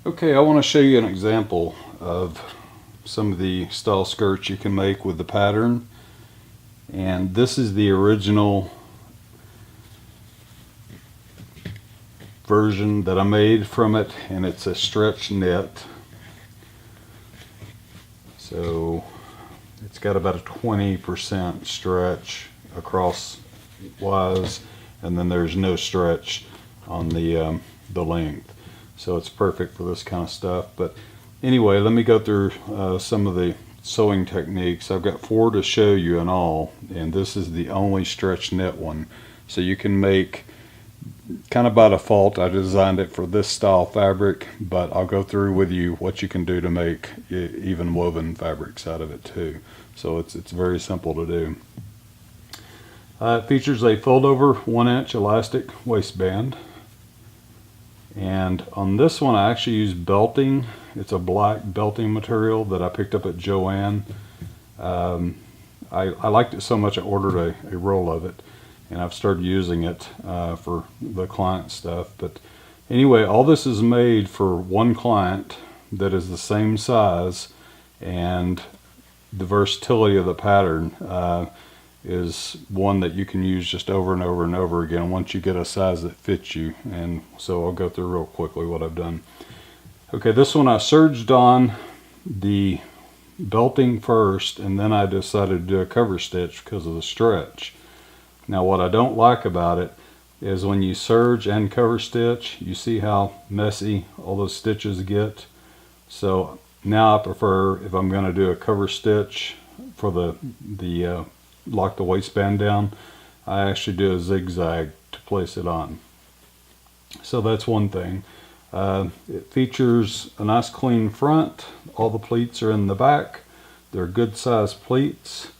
Okay, I want to show you an example of some of the style skirts you can make with the pattern. And this is the original version that I made from it, and it's a stretch knit. So it's got about a 20% stretch across wise, and then there's no stretch on the length. So it's perfect for this kind of stuff. But anyway, let me go through some of the sewing techniques. I've got 4 to show you in all, and this is the only stretch knit one. So you can make, kind of by default, I designed it for this style fabric, but I'll go through with you what you can do to make even woven fabrics out of it too. So it's very simple to do. It features a fold over 1-inch elastic waistband. And on this one I actually use belting. It's a black belting material that I picked up at Joann. I liked it so much I ordered a roll of it, and I've started using it for the client stuff. But anyway, all this is made for one client that is the same size, and the versatility of the pattern is one that you can use just over and over and over again once you get a size that fits you. And so I'll go through real quickly what I've done. Okay, this one I serged on the belting first, and then I decided to do a cover stitch because of the stretch. Now what I don't like about it is when you serge and cover stitch, you see how messy all those stitches get. So now I prefer, if I'm going to do a cover stitch for the lock the waistband down, I actually do a zigzag to place it on. So that's one thing. It features a nice clean front. All the pleats are in the back. They're good size pleats.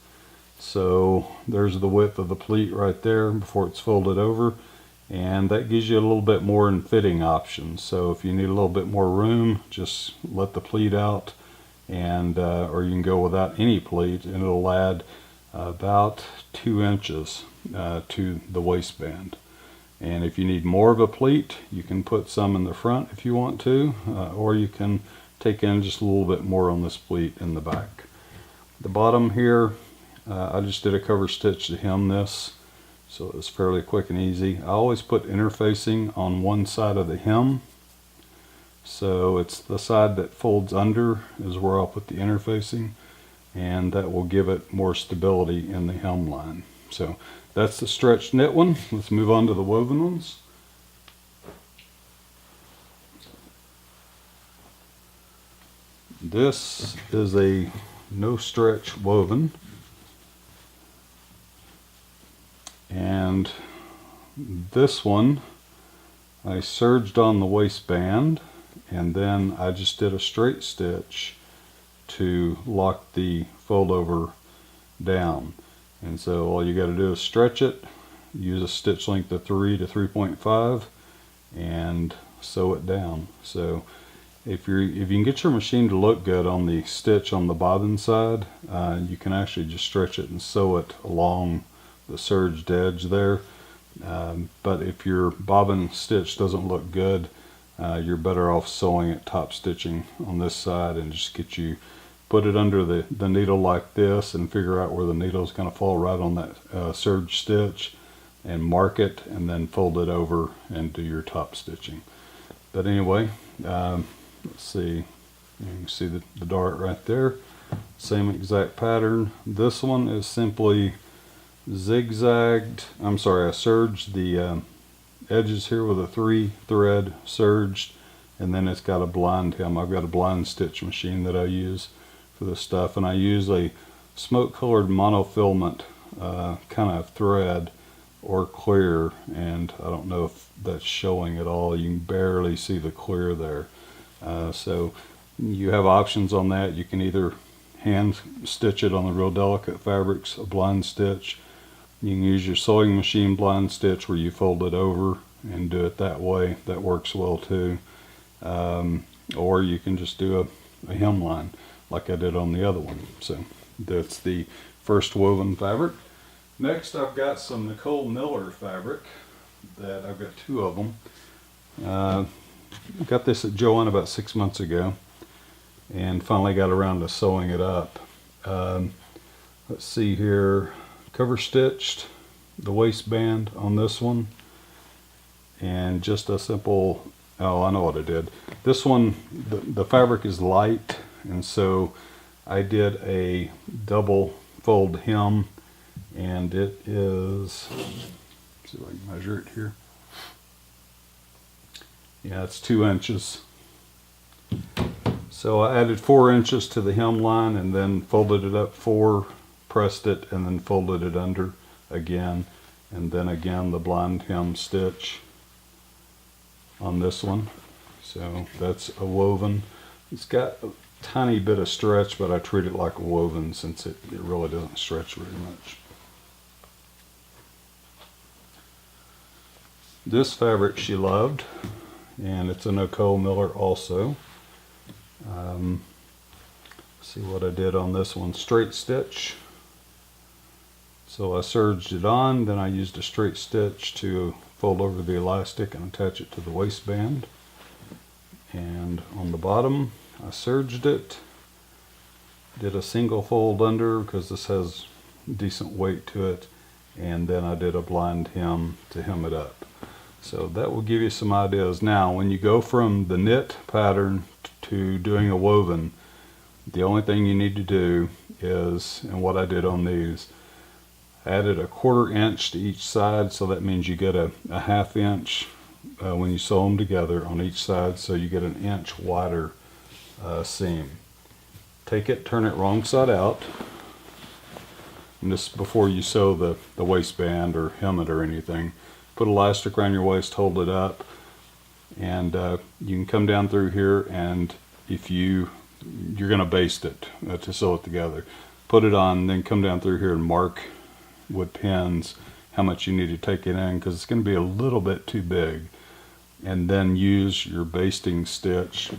So there's the width of the pleat right there before it's folded over, and that gives you a little bit more in fitting options. So if you need a little bit more room, just let the pleat out, and or you can go without any pleat, and it'll add about 2 inches to the waistband. And if you need more of a pleat, you can put some in the front if you want to, or you can take in just a little bit more on this pleat in the back. The bottom here, I just did a cover stitch to hem this, so it's fairly quick and easy. I always put interfacing on one side of the hem, so it's the side that folds under is where I'll put the interfacing, and that will give it more stability in the hem line. So that's the stretch knit one. Let's move on to the woven ones. This is a no stretch woven, and this one I serged on the waistband, and then I just did a straight stitch to lock the fold over down. And so all you got to do is stretch it, use a stitch length of 3 to 3.5, and sew it down. So if you can get your machine to look good on the stitch on the bobbin side, you can actually just stretch it and sew it along the serged edge there. But if your bobbin stitch doesn't look good, you're better off sewing it top stitching on this side, and just put it under the needle like this, and figure out where the needle is going to fall right on that serge stitch, and mark it, and then fold it over and do your top stitching. But anyway, let's see, you can see the dart right there. Same exact pattern. This one is simply zigzagged, I serged the edges here with a 3-thread serged, and then it's got a blind hem. I've got a blind stitch machine that I use for this stuff, and I use a smoke colored monofilament kind of thread or clear, and I don't know if that's showing at all. You can barely see the clear there. So you have options on that. You can either hand stitch it on the real delicate fabrics, a blind stitch. You can use your sewing machine blind stitch where you fold it over and do it that way. That works well too. Or you can just do a hemline like I did on the other one. So that's the first woven fabric. Next, I've got some Nicole Miller fabric that I've got 2 of them. got this at Joann about 6 months ago, and finally got around to sewing it up. Let's see here, cover stitched the waistband on this one, and just a simple, oh, I know what I did. This one, the fabric is light, and so I did a double fold hem, and it is, let's see if I can measure it here. Yeah, it's 2 inches. So I added 4 inches to the hem line and then folded it up 4, pressed it, and then folded it under again, and then again the blind hem stitch on this one. So that's a woven. It's got a tiny bit of stretch, but I treat it like a woven since it really doesn't stretch very much. This fabric she loved, and it's a Nicole Miller also. See what I did on this one, straight stitch. So I serged it on, then I used a straight stitch to fold over the elastic and attach it to the waistband. And on the bottom, I serged it, did a single fold under because this has decent weight to it, and then I did a blind hem to hem it up. So that will give you some ideas. Now, when you go from the knit pattern to doing a woven, the only thing you need to do is, and what I did on these, added a 1/4 inch to each side, so that means you get a 1/2 inch when you sew them together on each side, so you get an inch wider seam. Take it, turn it wrong side out, and this before you sew the waistband or hem it or anything. Put elastic around your waist, hold it up, and you can come down through here, and if you're going to baste it to sew it together, put it on, then come down through here and mark with pins how much you need to take it in, because it's going to be a little bit too big, and then use your basting stitch.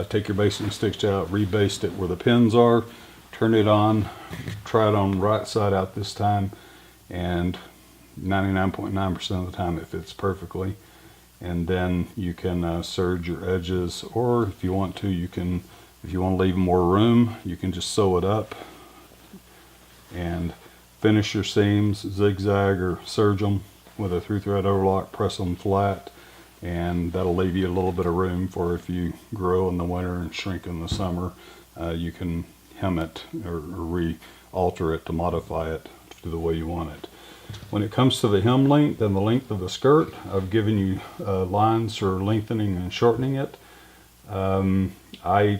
Take your basting stitch out, rebaste it where the pins are, turn it on, try it on right side out this time, and 99.9% of the time it fits perfectly. And then you can serge your edges, or if you want to, if you want to leave more room, you can just sew it up and finish your seams, zigzag or serge them with a 3-thread overlock, press them flat, and that'll leave you a little bit of room for if you grow in the winter and shrink in the summer. You can hem it or alter it to modify it to the way you want it. When it comes to the hem length and the length of the skirt, I've given you lines for lengthening and shortening it. I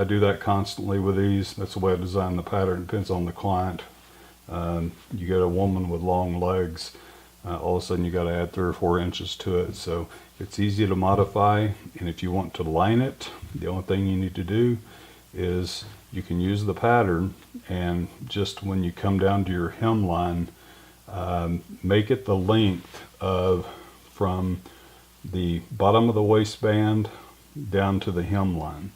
do that constantly with these. That's the way I design the pattern. It depends on the client. You get a woman with long legs, all of a sudden you got to add 3 or 4 inches to it. So it's easy to modify, and if you want to line it, the only thing you need to do is you can use the pattern, and just when you come down to your hem line, make it the length of from the bottom of the waistband down to the hem line,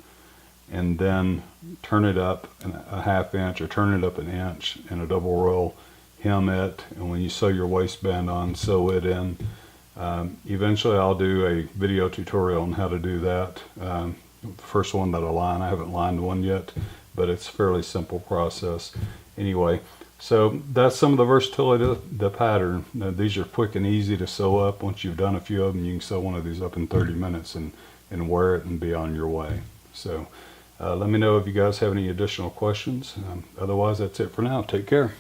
and then turn it up a 1/2 inch or turn it up an inch in a double roll, hem it, and when you sew your waistband on, sew it in. Eventually I'll do a video tutorial on how to do that. The first one that I line, I haven't lined one yet, but it's a fairly simple process. Anyway, so that's some of the versatility of the pattern. Now, these are quick and easy to sew up. Once you've done a few of them, you can sew one of these up in 30 minutes and wear it and be on your way. So let me know if you guys have any additional questions. Otherwise, that's it for now. Take care.